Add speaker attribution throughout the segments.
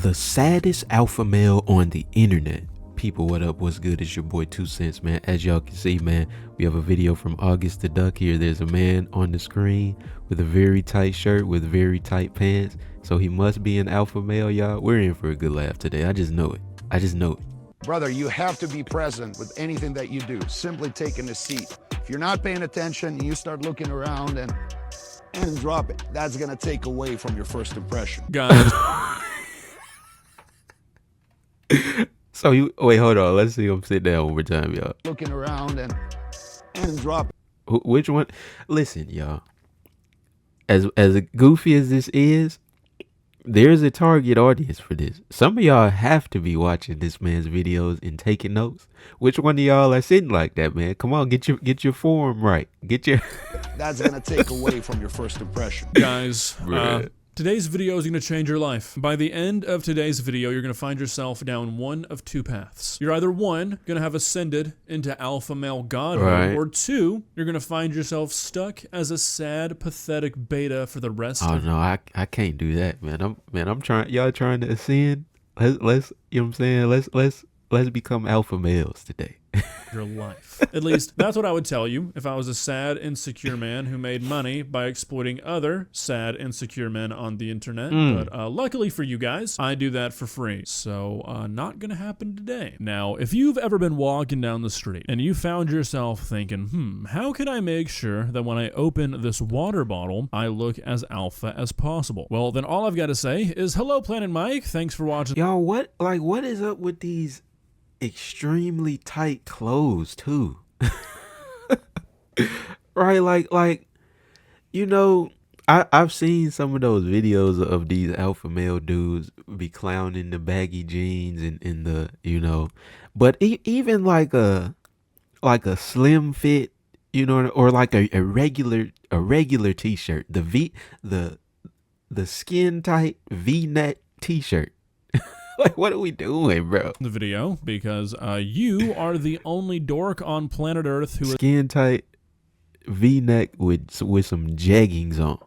Speaker 1: The saddest alpha male on the internet. People, what up? What's good? It's your boy TwoCentz, man. As y'all can see, man, we have a video from August the Duck here. There's a man on the screen with a very tight shirt with very tight pants. So he must be an alpha male, y'all. We're in for a good laugh today. I just know it.
Speaker 2: Brother, you have to be present with anything that you do. Simply taking a seat. If you're not paying attention, you start looking around and drop it. That's gonna take away from your first impression.
Speaker 3: Guys.
Speaker 1: So you wait, hold on. Let's see him sit down one more time, y'all.
Speaker 2: Looking around and drop it.
Speaker 1: Which one? Listen, y'all. As goofy as this is, there's a target audience for this. Some of y'all have to be watching this man's videos and taking notes. Which one of y'all are sitting like that, man? Come on, get your form right.
Speaker 2: That's gonna take away from your first impression.
Speaker 3: Guys, today's video is going to change your life. By the end of today's video, you're going to find yourself down one of two paths. You're either one, going to have ascended into alpha male godhood,
Speaker 1: right,
Speaker 3: or two, you're going to find yourself stuck as a sad, pathetic beta for the rest of
Speaker 1: no, I can't do that, man. I'm trying. Y'all trying to ascend. Let's you know what I'm saying? Let's become alpha males today.
Speaker 3: your life. At least that's what I would tell you if I was a sad, insecure man who made money by exploiting other sad, insecure men on the internet. But luckily for you guys, I do that for free. So not gonna happen today. Now, if you've ever been walking down the street and you found yourself thinking, how can I make sure that when I open this water bottle, I look as alpha as possible? Well, then all I've got to say is hello, Planet Mike. Thanks for watching.
Speaker 1: Y'all, what is up with these extremely tight clothes too? Right, like you know, I've seen some of those videos of these alpha male dudes be clowning the baggy jeans and the, you know, but even like a slim fit, you know, or like a regular t-shirt, the skin tight V-neck t-shirt. Like, what are we doing, bro?
Speaker 3: The video because you are the only dork on planet Earth who
Speaker 1: skin tight V-neck with some jeggings on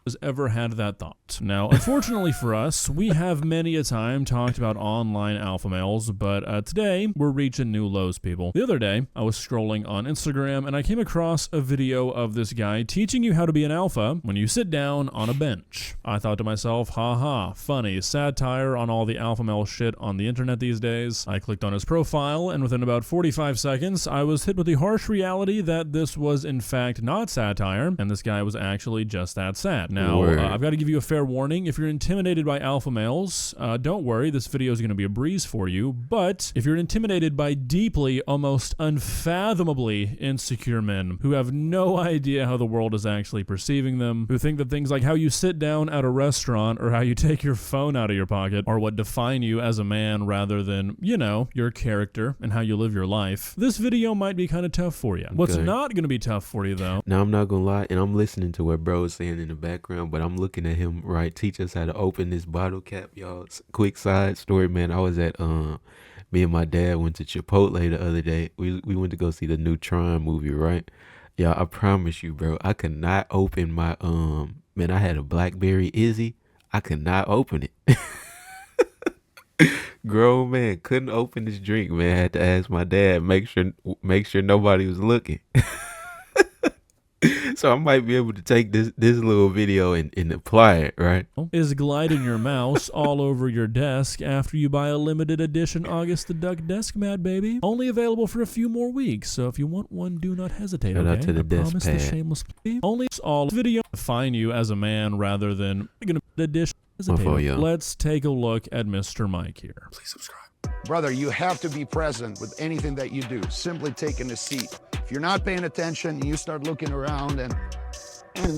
Speaker 3: has ever had that thought. Now, unfortunately for us, we have many a time talked about online alpha males, but today we're reaching new lows, people. The other day, I was scrolling on Instagram and I came across a video of this guy teaching you how to be an alpha when you sit down on a bench. I thought to myself, haha, funny, satire on all the alpha male shit on the internet these days. I clicked on his profile and within about 45 seconds, I was hit with the harsh reality that this was in fact not satire and this guy was actually just that sad. Now, I've got to give you a fair warning. If you're intimidated by alpha males, don't worry, this video is going to be a breeze for you. But if you're intimidated by deeply, almost unfathomably insecure men who have no idea how the world is actually perceiving them, who think that things like how you sit down at a restaurant or how you take your phone out of your pocket are what define you as a man rather than, you know, your character and how you live your life, this video might be kind of tough for you. What's not going to be tough for you, though...
Speaker 1: Now, I'm not going to lie, and I'm listening to what bro is saying in the background, but I'm looking at him, right, teach us how to open this bottle cap, y'all. Quick side story, man. I was at me and my dad went to Chipotle the other day. We went to go see the new Tron movie, right? Yeah, I promise you, bro, I could not open my man, I had a BlackBerry Izzy. I could not open it. Grown man couldn't open this drink, man. I had to ask my dad, make sure nobody was looking. So I might be able to take this little video and apply it, right?
Speaker 3: Is gliding your mouse all over your desk after you buy a limited edition August the Duck desk mat, baby. Only available for a few more weeks, so if you want one, do not hesitate.
Speaker 1: Shout out to the
Speaker 3: I
Speaker 1: desk
Speaker 3: promise
Speaker 1: pad.
Speaker 3: the shameless plea. Only all video define you as a man rather than gonna edition. Let's take a look at Mr. Mike here.
Speaker 1: Please subscribe.
Speaker 2: Brother, you have to be present with anything that you do. Simply taking a seat. If you're not paying attention, you start looking around and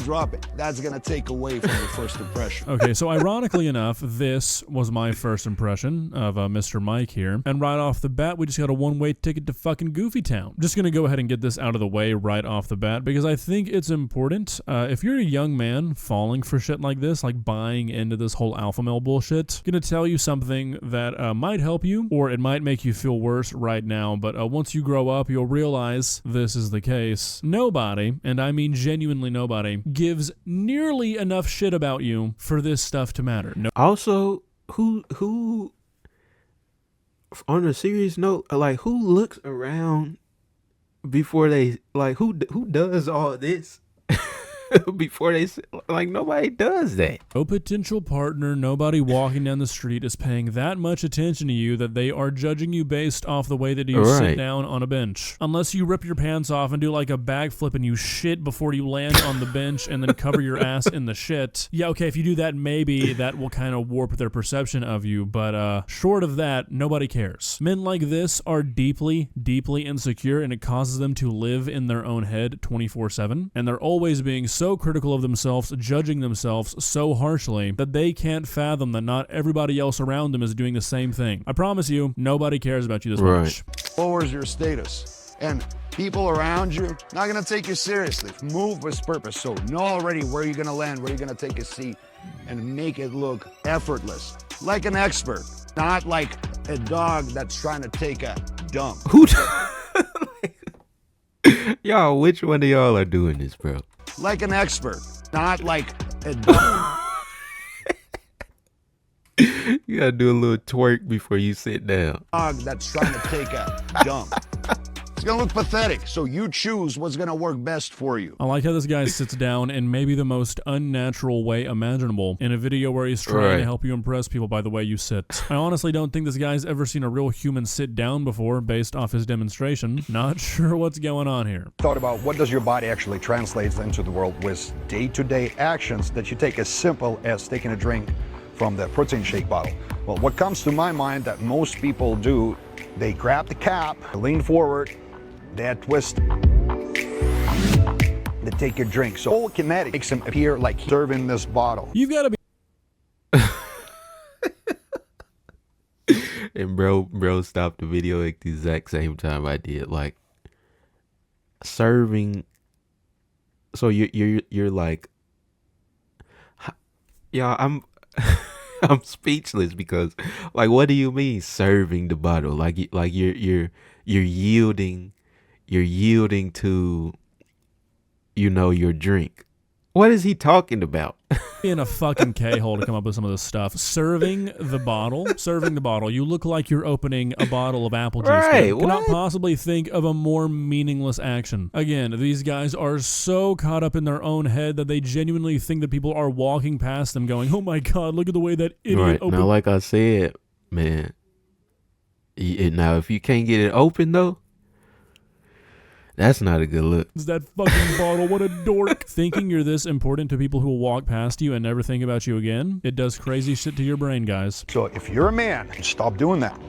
Speaker 2: drop it. That's gonna take away from your first impression.
Speaker 3: Okay, so ironically enough, this was my first impression of Mr. Mike here, and right off the bat, we just got a one-way ticket to fucking Goofy Town. Just gonna go ahead and get this out of the way right off the bat because I think it's important. If you're a young man falling for shit like this, like buying into this whole alpha male bullshit, I'm gonna tell you something that might help you, or it might make you feel worse right now. But once you grow up, you'll realize this is the case. Nobody, and I mean genuinely nobody, gives nearly enough shit about you for this stuff to matter. No.
Speaker 1: Also, who on a serious note, like who looks around before they like who does all this before they like nobody does that.
Speaker 3: No potential partner, nobody walking down the street is paying that much attention to you that they are judging you based off the way that you sit
Speaker 1: Right.
Speaker 3: down on a bench. Unless you rip your pants off and do like a backflip and you shit before you land on the bench and then cover your ass in the shit. Yeah, okay, if you do that, maybe that will kind of warp their perception of you, but short of that, nobody cares. Men like this are deeply, deeply insecure, and it causes them to live in their own head 24/7, and they're always being so critical of themselves, judging themselves so harshly that they can't fathom that not everybody else around them is doing the same thing. I promise you, nobody cares about you this
Speaker 1: Right.
Speaker 3: much.
Speaker 2: Lowers your status. And people around you not gonna take you seriously. Move with purpose. So know already where you're gonna land, where you're gonna take a seat, and make it look effortless. Like an expert, not like a dog that's trying to take a dump.
Speaker 1: Who y'all, which one of y'all are doing this, bro?
Speaker 2: Like an expert, not like a dog.
Speaker 1: You gotta do a little twerk before you sit down.
Speaker 2: Dog that's trying to take a dump. It's gonna look pathetic, so you choose what's gonna work best for you.
Speaker 3: I like how this guy sits down in maybe the most unnatural way imaginable in a video where he's trying
Speaker 1: Right.
Speaker 3: to help you impress people by the way you sit. I honestly don't think this guy's ever seen a real human sit down before based off his demonstration. Not sure what's going on here.
Speaker 4: Thought about what does your body actually translate into the world with day-to-day actions that you take as simple as taking a drink from the protein shake bottle. Well, what comes to my mind that most people do, they grab the cap, lean forward, they twist, they take your drink. So all kinetic makes them appear like serving this bottle.
Speaker 3: You've got to be
Speaker 1: And bro stopped the video at the exact same time I did. Like serving. So you're like, yeah, I'm I'm speechless because like, what do you mean serving the bottle? Like you're yielding to, you know, your drink. What is he talking about?
Speaker 3: in a fucking K-hole to come up with some of this stuff. Serving the bottle. You look like you're opening a bottle of apple juice.
Speaker 1: Right,
Speaker 3: There. Cannot
Speaker 1: what?
Speaker 3: possibly think of a more meaningless action. Again, these guys are so caught up in their own head that they genuinely think that people are walking past them going, oh my God, look at the way that idiot
Speaker 1: Right.
Speaker 3: opened.
Speaker 1: Now, like I said, man, now if you can't get it open though, that's not a good look.
Speaker 3: That fucking bottle, what a dork. Thinking you're this important to people who will walk past you and never think about you again, it does crazy shit to your brain, guys.
Speaker 4: So if you're a man, stop doing that.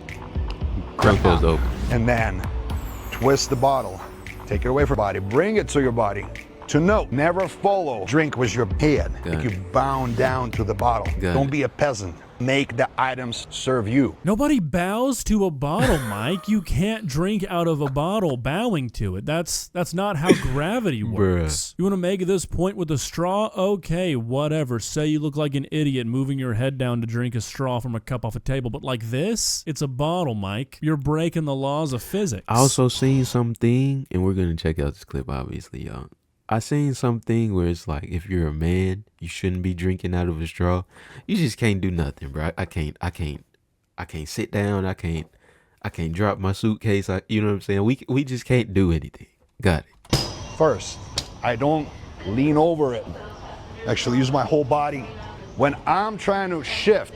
Speaker 1: Don't close open.
Speaker 4: And then twist the bottle, take it away from your body, bring it to your body. To note, never follow drink with your head.
Speaker 1: Got
Speaker 4: Like
Speaker 1: it.
Speaker 4: you bound down to the bottle.
Speaker 1: Got
Speaker 4: Don't
Speaker 1: it.
Speaker 4: be a peasant. Make the items serve you.
Speaker 3: Nobody bows to a bottle, Mike. You can't drink out of a bottle bowing to it. That's not how gravity works. You want to make this point with a straw? Okay, whatever. Say you look like an idiot moving your head down to drink a straw from a cup off a table, but like this, it's a bottle, Mike. You're breaking the laws of physics.
Speaker 1: I also seen something, and we're gonna check out this clip, obviously, y'all. I seen something where it's like, if you're a man, you shouldn't be drinking out of a straw. You just can't do nothing, bro. I can't sit down. I can't drop my suitcase. You know what I'm saying? We just can't do anything. Got it.
Speaker 4: First, I don't lean over it. Actually use my whole body. When I'm trying to shift,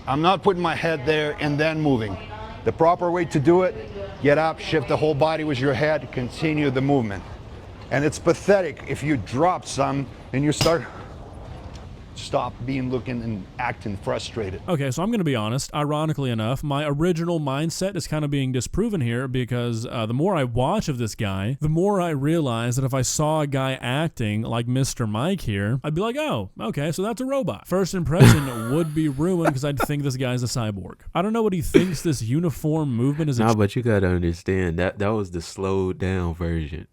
Speaker 4: I'm not putting my head there and then moving. The proper way to do it, get up, shift the whole body with your head, continue the movement. And it's pathetic if you drop some and you stop looking and acting frustrated.
Speaker 3: Okay, so I'm going to be honest. Ironically enough, my original mindset is kind of being disproven here because the more I watch of this guy, the more I realize that if I saw a guy acting like Mr. Mike here, I'd be like, oh, okay, so that's a robot. First impression would be ruined because I'd think this guy's a cyborg. I don't know what he thinks this uniform movement is.
Speaker 1: Nah, but you gotta understand that was the slowed down version.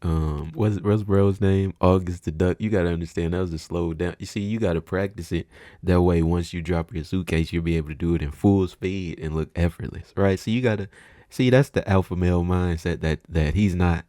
Speaker 1: What's bro's name? August the Duck. You gotta understand that was the slowed down. You see, you gotta practice it that way. Once you drop your suitcase, you'll be able to do it in full speed and look effortless, right? So you gotta see, that's the alpha male mindset that he's not,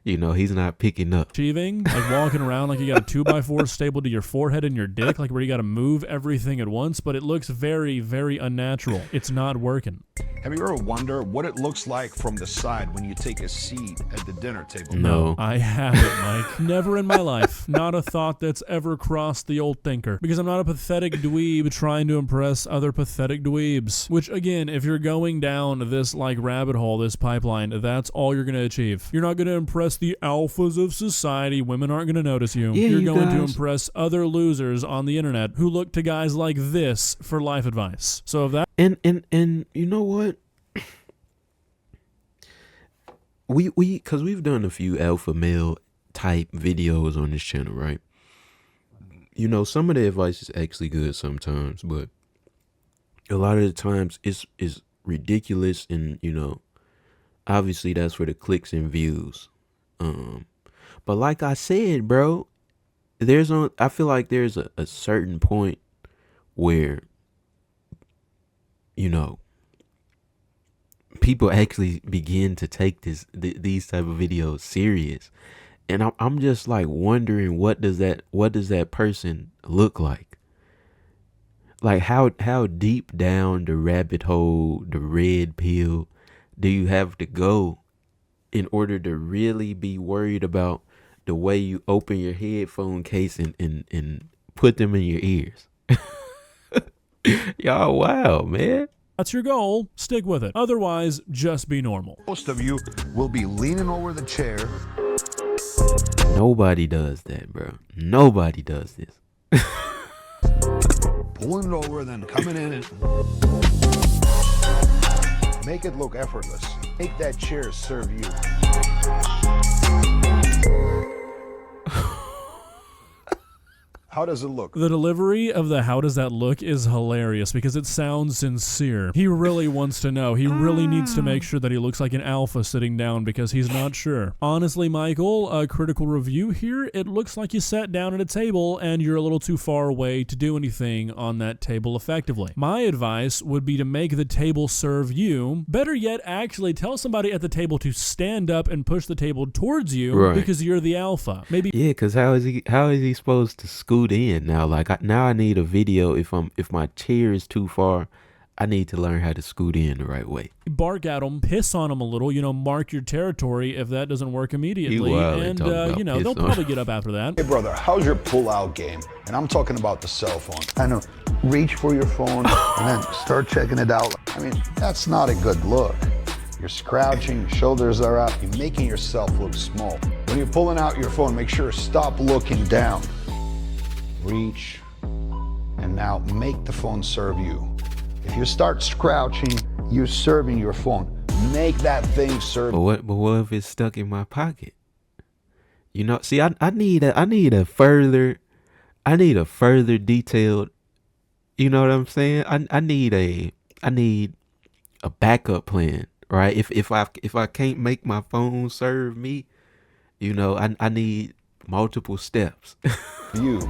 Speaker 1: You know, he's not picking up.
Speaker 3: Achieving, like walking around like you got a 2x4 stapled to your forehead and your dick, like where you got to move everything at once, but it looks very, very unnatural. It's not working.
Speaker 2: Have you ever wondered what it looks like from the side when you take a seat at the dinner table?
Speaker 1: No.
Speaker 3: I haven't, Mike. Never in my life. Not a thought that's ever crossed the old thinker. Because I'm not a pathetic dweeb trying to impress other pathetic dweebs. Which, again, if you're going down this, like, rabbit hole, this pipeline, that's all you're going to achieve. You're not going to impress the alphas of society. Women aren't going to notice you.
Speaker 1: Yeah,
Speaker 3: you're
Speaker 1: you
Speaker 3: going to
Speaker 1: guys.
Speaker 3: impress other losers on the internet who look to guys like this for life advice. So if that
Speaker 1: And you know what? Because we've done a few alpha male type videos on this channel, right? You know, some of the advice is actually good sometimes, but a lot of the times it's ridiculous, and you know, obviously that's for the clicks and views. But like I said, bro, I feel like there's a certain point where, you know, people actually begin to take these type of videos serious, and I'm just like wondering, what does that person look like? Like how deep down the rabbit hole, the red pill, do you have to go in order to really be worried about the way you open your headphone case and put them in your ears? Y'all, wow, man.
Speaker 3: that's your goal, stick with it. Otherwise, just be normal.
Speaker 2: Most of you will be leaning over the chair.
Speaker 1: Nobody does that, bro. Nobody does this.
Speaker 2: Pulling it over, then coming in and make it look effortless. Make that chair serve you. How does it look?
Speaker 3: The delivery of the "how does that look" is hilarious because it sounds sincere. He really wants to know. He really needs to make sure that he looks like an alpha sitting down because he's not sure. Honestly, Michael, a critical review here, it looks like you sat down at a table and you're a little too far away to do anything on that table effectively. My advice would be to make the table serve you. Better yet, actually tell somebody at the table to stand up and push the table towards you,
Speaker 1: Right.
Speaker 3: because you're the alpha. Maybe
Speaker 1: Yeah, because how is he supposed to scoot in now? Like now I need a video. If my chair is too far, I need to learn how to scoot in the right way.
Speaker 3: bark at them, piss on them a little, mark your territory if that doesn't work immediately. And,
Speaker 1: talking about
Speaker 3: they'll
Speaker 1: piss on
Speaker 3: probably get up after that.
Speaker 2: Hey brother, how's your pull-out game? And I'm talking about the cell phone. Kind of reach for your phone and then start checking it out. I mean, that's not a good look. You're scrouching, your shoulders are up, you're making yourself look small. When you're pulling out your phone, make sure to stop looking down. Reach, and now make the phone serve you. If you start scrouching, you're serving your phone. Make that thing serve.
Speaker 1: But what if it's stuck in my pocket? You know, see, I need a further detailed. You know what I'm saying? I need a backup plan, right? If I can't make my phone serve me, I need multiple steps.
Speaker 2: You.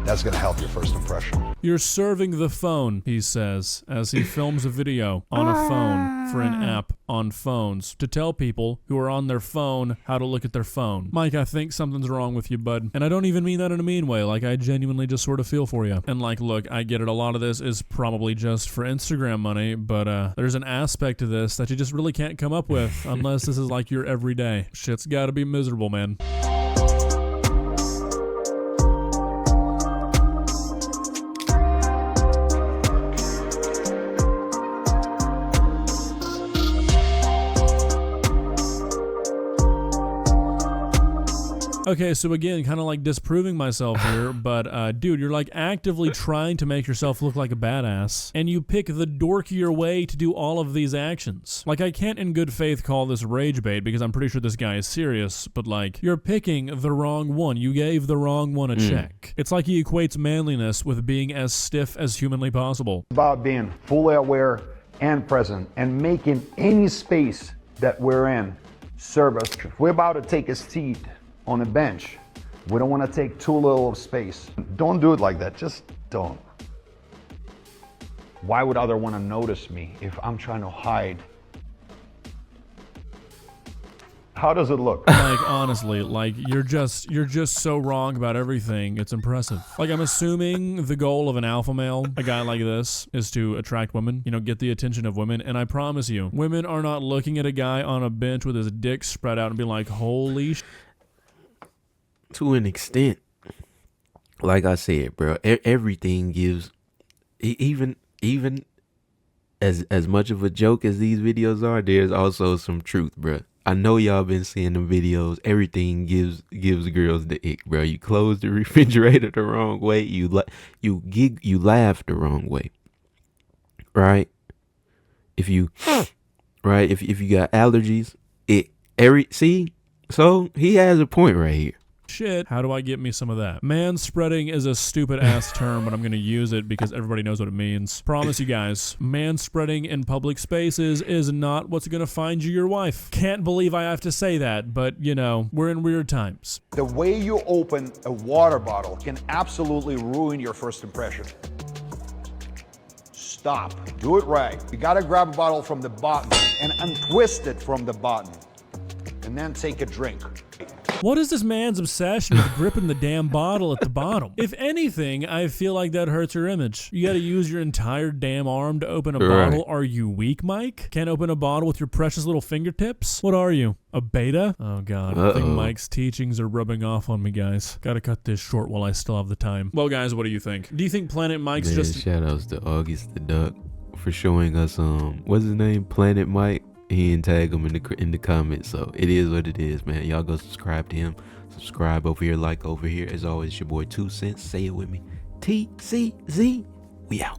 Speaker 2: That's gonna help your first impression.
Speaker 3: You're serving the phone, he says, as he films a video on a phone for an app on phones to tell people who are on their phone how to look at their phone. Mike, I think something's wrong with you, bud. And I don't even mean that in a mean way. Like, I genuinely just sort of feel for you. And like, look, I get it. A lot of this is probably just for Instagram money, but there's an aspect to this that you just really can't come up with unless this is like your everyday. Shit's gotta be miserable, man. Okay, so again, kind of like disproving myself here, but dude, you're like actively trying to make yourself look like a badass, and you pick the dorkier way to do all of these actions. Like, I can't in good faith call this rage bait because I'm pretty sure this guy is serious, but like, you're picking the wrong one. You gave the wrong one a check. It's like he equates manliness with being as stiff as humanly possible.
Speaker 2: About being fully aware and present and making any space that we're in serve us. If we're about to take a seat on a bench, we don't want to take too little of space. Don't do it like that. Just don't. Why would other want to notice me if I'm trying to hide?
Speaker 4: How does it look?
Speaker 3: Like, honestly, like, you're just so wrong about everything. It's impressive. Like, I'm assuming the goal of an alpha male, a guy like this, is to attract women, you know, get the attention of women. And I promise you, women are not looking at a guy on a bench with his dick spread out and be like, holy sh.
Speaker 1: To an extent, like I said, bro, everything gives, even as much of a joke as these videos are, there's also some truth, bro. I know y'all been seeing the videos. Everything gives girls the ick, bro. You close the refrigerator the wrong way. You laugh the wrong way, right? If you right, if you got allergies, so he has a point right here.
Speaker 3: Shit, how do I get me some of that? Man-spreading is a stupid-ass term, but I'm gonna use it because everybody knows what it means. Promise you guys, man-spreading in public spaces is not what's gonna find you your wife. Can't believe I have to say that, but, you know, we're in weird times.
Speaker 4: The way you open a water bottle can absolutely ruin your first impression. Stop. Do it right. You gotta grab a bottle from the bottom and untwist it from the bottom, and then take a drink.
Speaker 3: What is this man's obsession with gripping the damn bottle at the bottom? If anything, I feel like that hurts your image. You gotta use your entire damn arm to open a bottle. Are you weak, Mike? Can't open a bottle with your precious little fingertips? What are you, a beta? Oh God, I think Mike's teachings are rubbing off on me, guys. Gotta cut this short while I still have the time. Well, guys, what do you think? Do you think Planet Mike's just...
Speaker 1: Shout outs to August the Duck for showing us, what's his name? Planet Mike. He didn't tag him in the comments, so it is what it is, man. Y'all go subscribe to him. Subscribe over here, like over here. As always, it's your boy 2Centz. Say it with me. TCZ. We out.